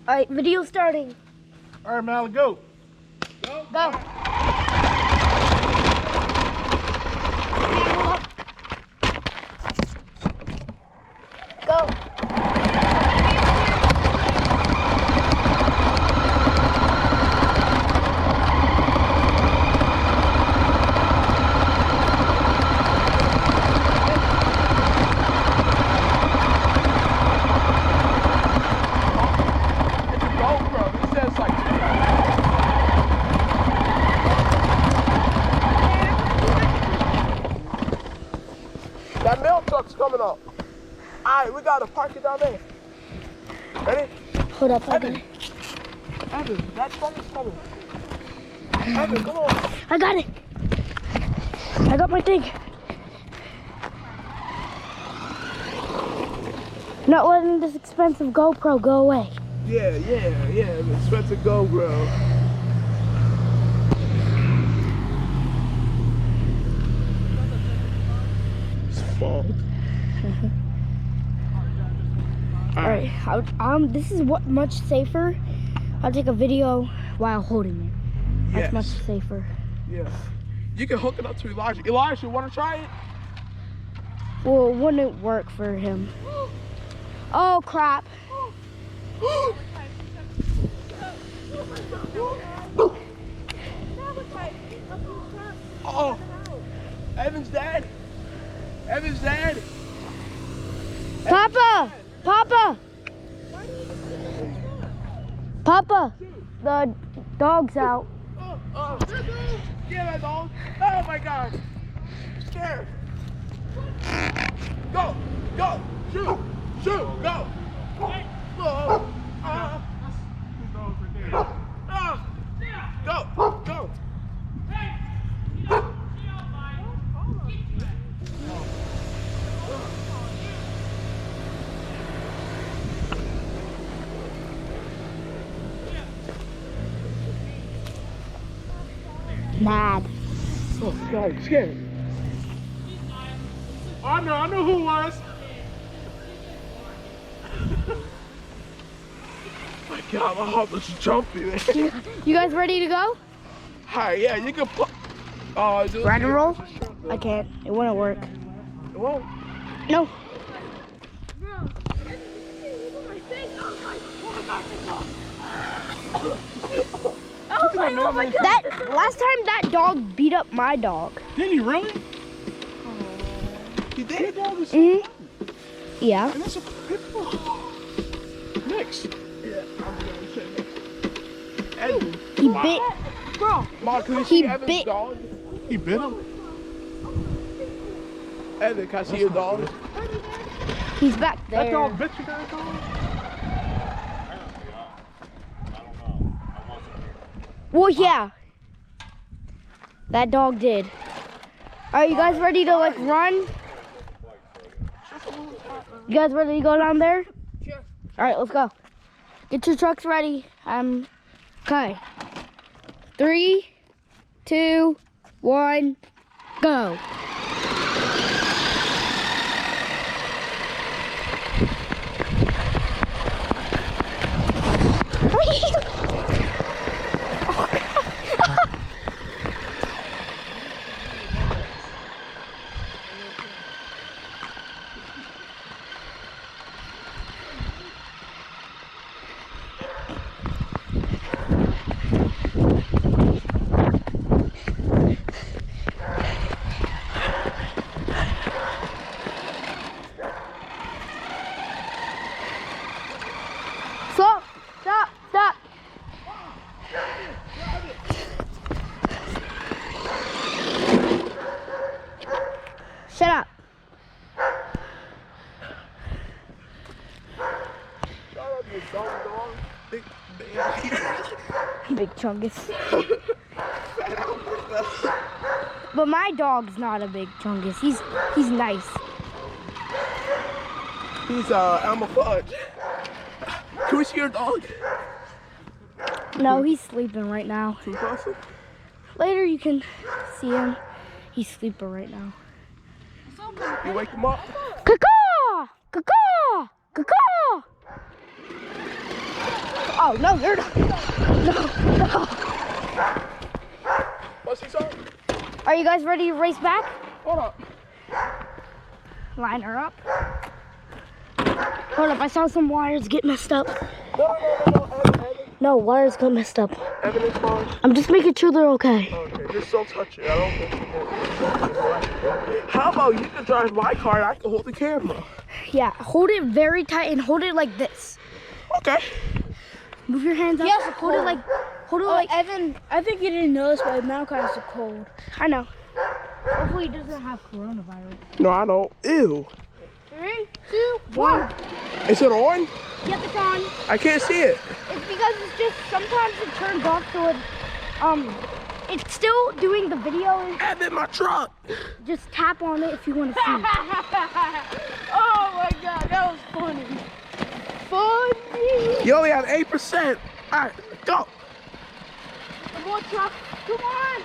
Alright, video starting. All right, man, let's go. Go. Go. That mail truck's coming up. Alright, we gotta park it down there. Ready? Hold up, Evan, that truck is coming. Evan, come on. I got it. I got my thing. Not letting this expensive GoPro go away. Yeah, the expensive GoPro. It's fault. Alright, this is much safer. I'll take a video while holding it. That's much safer. Yeah. You can hook it up to Elijah. Elijah, wanna try it? Well, it wouldn't work for him. Oh crap. Oh, Evan's dead. Evan's dead. Papa! Papa! Papa! The dog's out. Oh. Yeah, that dog. Oh my God. Scared. Go. Shoot. Go. Go. Go. Mad. Oh God, he's scared. I know who it was. My God, my heart was jumpy, man. You guys ready to go? Alright, yeah, you can put. Ride and roll? I can't. It wouldn't work. It won't. No. Oh my God. That last time that dog beat up my dog. Did he really? He did? Mm-hmm. Yeah. And that's a pit bull. Next. Yeah, I'm gonna say next. Evan. He bit. Bro. Mom, can you He see Evan's bit. dog? He bit him? Evan, can I see your dog? He's back there. That dog bit you guys, dog? Well, yeah. That dog did. Are you guys ready to like run? You guys ready to go down there? Sure. All right, let's go. Get your trucks ready. Okay. 3, 2, 1, go. Stop. Shut up. Big chungus. But my dog's not a big chungus. He's nice. He's Elmer Fudge. Can we see your dog? No, he's sleeping right now. Too close? Later you can see him. He's sleeping right now. You wake him up? Caw-caw! Caw-caw! Caw-caw! Oh, no, you're not. No. What's he saying? Are you guys ready to race back? Hold up. Line her up. Hold up, I saw some wires get messed up. No, Evan. No, wires got messed up. Evan is fine. I'm just making sure they're okay. Okay, just don't touch it. I don't think you can. How about you can drive my car and I can hold the camera? Yeah, hold it very tight and hold it like this. Okay. Move your hands up. Yes, hold it like, Evan, I think you didn't notice, but now kind of cold. I know. Hopefully he doesn't have coronavirus. No, I don't. Ew. 3, 2, 1. Is it on? Yep, it's on. I can't see it. It's because it's just, sometimes it turns off so it, it's still doing the video. And Evan, my truck. just tap on it if you want to see. Oh my god, that was funny. Funny. You only have 8%. All right, go. Come on, truck. Come on.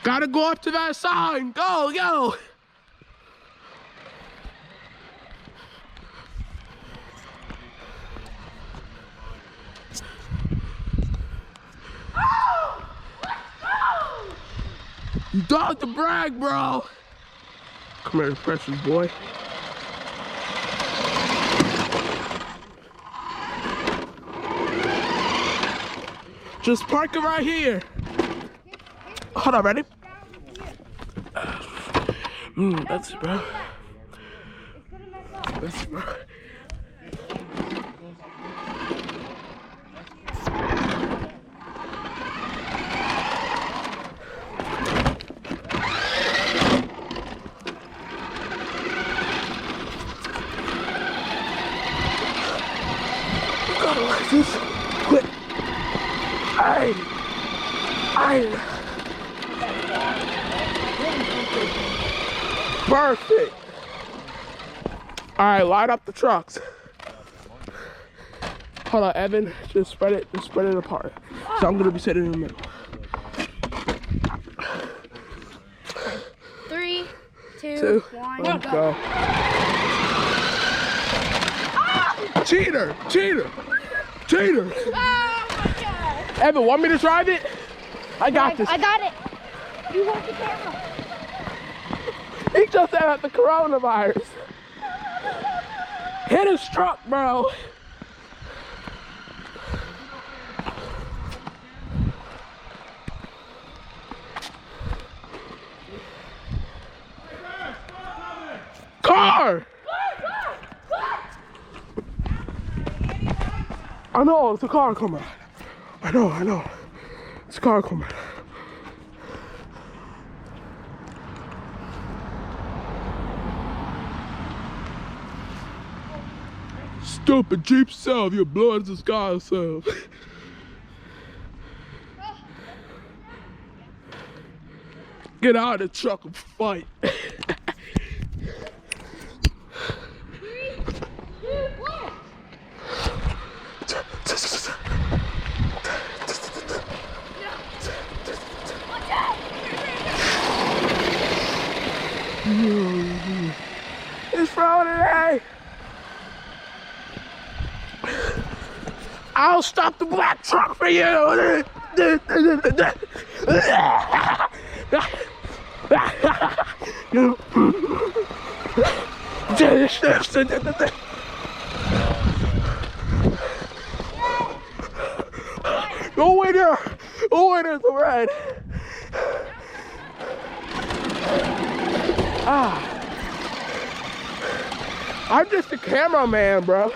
Gotta go up to that sign. Go, go. You don't have to brag, bro. Come here, precious boy. Just park it right here. Hold on, ready? That's it, bro. That's it, bro. Gotta like this. Quick. Perfect. All right, line up the trucks. Hold on, Evan. Just spread it apart. So I'm gonna be sitting in the middle. 3, 2, 2, 1, 1, go. go. Cheater! Cheater! Cheater! Oh my god. Evan, want me to drive it? I got this. I got it. You hold the camera. He just had the coronavirus. Hit his truck, bro. Car! I know, it's a car coming. I know. It's a car coming. Stupid Jeep self, you're blowing the sky yourself. Get out of the truck and fight. 3, 2, 1. It's Friday. I'll stop the black truck for you. Go in there. Go in there, the red. I'm just a cameraman, bro.